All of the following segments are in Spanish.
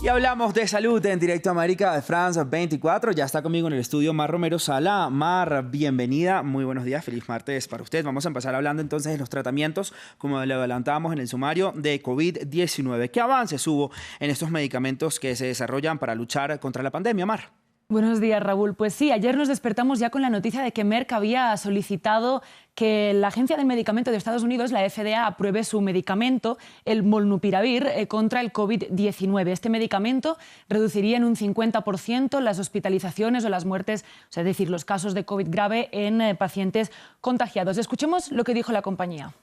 Y hablamos de salud en Directo América de France 24. Ya está conmigo en el estudio Mar Romero Sala. Mar, bienvenida. Muy buenos días. Feliz martes para usted. Vamos a empezar hablando entonces de los tratamientos, como le adelantábamos en el sumario, de COVID-19. ¿Qué avances hubo en estos medicamentos que se desarrollan para luchar contra la pandemia, Mar? Buenos días, Raúl. Pues sí, ayer nos despertamos ya con la noticia de que Merck había solicitado que la Agencia del Medicamento de Estados Unidos, la FDA, apruebe su medicamento, el Molnupiravir, contra el COVID-19. Este medicamento reduciría en un 50% las hospitalizaciones o las muertes, o sea, es decir, los casos de COVID grave en pacientes contagiados. Escuchemos lo que dijo la compañía.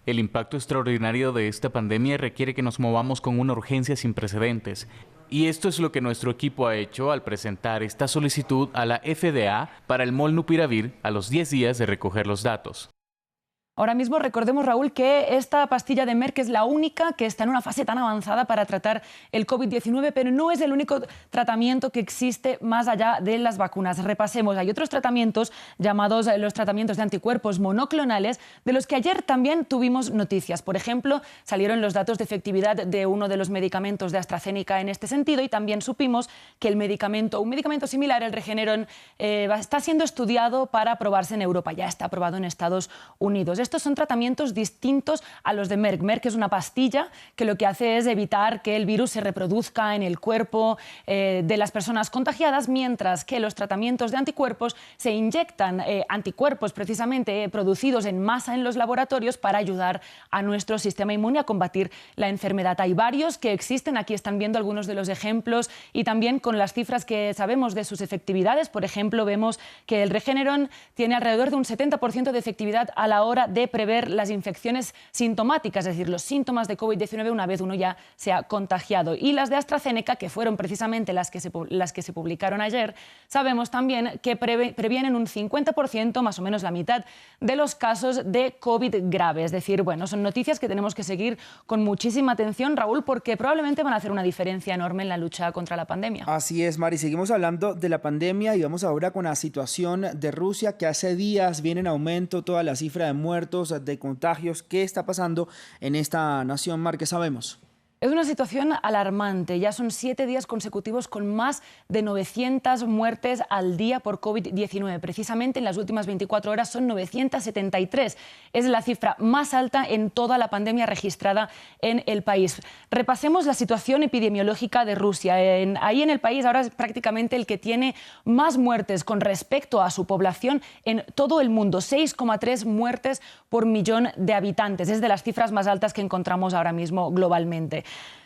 El impacto extraordinario de esta pandemia requiere que nos movamos con una urgencia sin precedentes. Y esto es lo que nuestro equipo ha hecho al presentar esta solicitud a la FDA para el Molnupiravir a los 10 días de recoger los datos. Ahora mismo recordemos, Raúl, que esta pastilla de Merck es la única que está en una fase tan avanzada para tratar el COVID-19, pero no es el único tratamiento que existe más allá de las vacunas. Repasemos, hay otros tratamientos llamados los tratamientos de anticuerpos monoclonales, de los que ayer también tuvimos noticias. Por ejemplo, salieron los datos de efectividad de uno de los medicamentos de AstraZeneca en este sentido y también supimos que un medicamento similar, el Regeneron, está siendo estudiado para probarse en Europa. Ya está aprobado en Estados Unidos. Estos son tratamientos distintos a los de Merck. Merck es una pastilla que lo que hace es evitar que el virus se reproduzca en el cuerpo de las personas contagiadas, mientras que los tratamientos de anticuerpos se inyectan anticuerpos precisamente producidos en masa en los laboratorios para ayudar a nuestro sistema inmune a combatir la enfermedad. Hay varios que existen, aquí están viendo algunos de los ejemplos y también con las cifras que sabemos de sus efectividades. Por ejemplo, vemos que el Regeneron tiene alrededor de un 70% de efectividad a la hora de prever las infecciones sintomáticas, es decir, los síntomas de COVID-19 una vez uno ya se ha contagiado. Y las de AstraZeneca, que fueron precisamente las que se publicaron ayer, sabemos también que previenen un 50%, más o menos la mitad, de los casos de COVID grave. Es decir, bueno, son noticias que tenemos que seguir con muchísima atención, Raúl, porque probablemente van a hacer una diferencia enorme en la lucha contra la pandemia. Así es, Mari. Seguimos hablando de la pandemia y vamos ahora con la situación de Rusia, que hace días viene en aumento toda la cifra de muertos, de contagios. ¿Qué está pasando en esta nación, Mar? ¿Qué sabemos? Es una situación alarmante. Ya son 7 días consecutivos con más de 900 muertes al día por COVID-19. Precisamente en las últimas 24 horas son 973. Es la cifra más alta en toda la pandemia registrada en el país. Repasemos la situación epidemiológica de Rusia. Ahí en el país ahora es prácticamente el que tiene más muertes con respecto a su población en todo el mundo. 6,3 muertes por millón de habitantes. Es de las cifras más altas que encontramos ahora mismo globalmente.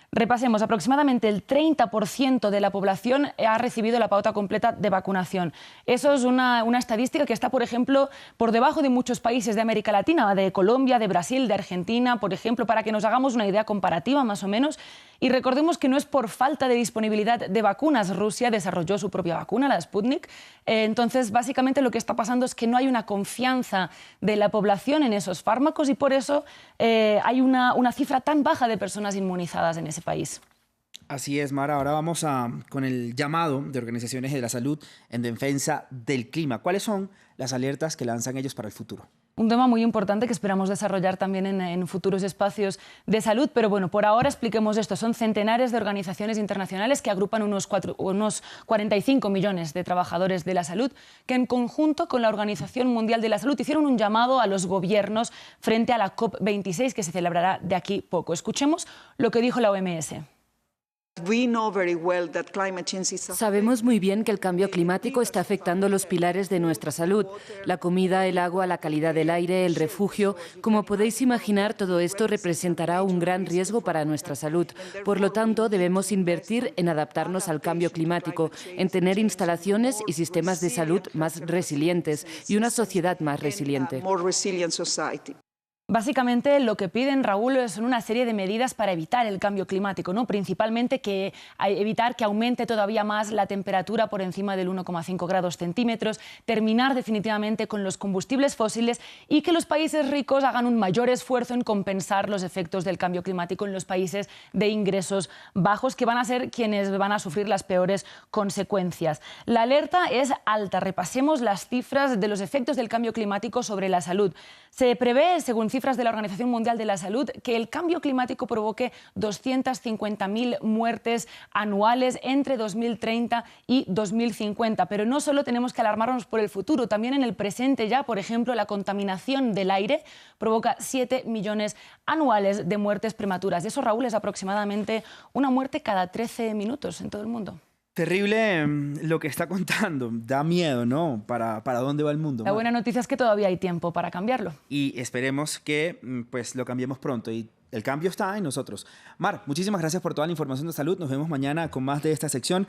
Repasemos, aproximadamente el 30% de la población ha recibido la pauta completa de vacunación. Eso es una estadística que está, por ejemplo, por debajo de muchos países de América Latina, de Colombia, de Brasil, de Argentina, por ejemplo, para que nos hagamos una idea comparativa más o menos. Y recordemos que no es por falta de disponibilidad de vacunas. Rusia desarrolló su propia vacuna, la Sputnik. Entonces, básicamente lo que está pasando es que no hay una confianza de la población en esos fármacos y por eso hay una cifra tan baja de personas inmunizadas en ese país. Así es, Mara. Ahora vamos con el llamado de organizaciones de la salud en defensa del clima. ¿Cuáles son las alertas que lanzan ellos para el futuro? Un tema muy importante que esperamos desarrollar también en futuros espacios de salud, pero bueno, por ahora expliquemos esto. Son centenares de organizaciones internacionales que agrupan unos 45 millones de trabajadores de la salud que en conjunto con la Organización Mundial de la Salud hicieron un llamado a los gobiernos frente a la COP26 que se celebrará de aquí poco. Escuchemos lo que dijo la OMS. Sabemos muy bien que el cambio climático está afectando los pilares de nuestra salud, la comida, el agua, la calidad del aire, el refugio. Como podéis imaginar, todo esto representará un gran riesgo para nuestra salud. Por lo tanto, debemos invertir en adaptarnos al cambio climático, en tener instalaciones y sistemas de salud más resilientes y una sociedad más resiliente. Básicamente lo que piden, Raúl, son una serie de medidas para evitar el cambio climático, ¿no? Principalmente evitar que aumente todavía más la temperatura por encima del 1,5 grados centímetros, terminar definitivamente con los combustibles fósiles y que los países ricos hagan un mayor esfuerzo en compensar los efectos del cambio climático en los países de ingresos bajos, que van a ser quienes van a sufrir las peores consecuencias. La alerta es alta. Repasemos las cifras de los efectos del cambio climático sobre la salud. Se prevé, según cifras de la Organización Mundial de la Salud, que el cambio climático provoque 250.000 muertes anuales entre 2030 y 2050. Pero no solo tenemos que alarmarnos por el futuro, también en el presente ya, por ejemplo, la contaminación del aire provoca 7 millones anuales de muertes prematuras. Y eso, Raúl, es aproximadamente una muerte cada 13 minutos en todo el mundo. Terrible lo que está contando. Da miedo, ¿no? ¿Para dónde va el mundo? La buena noticia es que todavía hay tiempo para cambiarlo. Y esperemos que pues, lo cambiemos pronto. Y el cambio está en nosotros. Mar, muchísimas gracias por toda la información de salud. Nos vemos mañana con más de esta sección.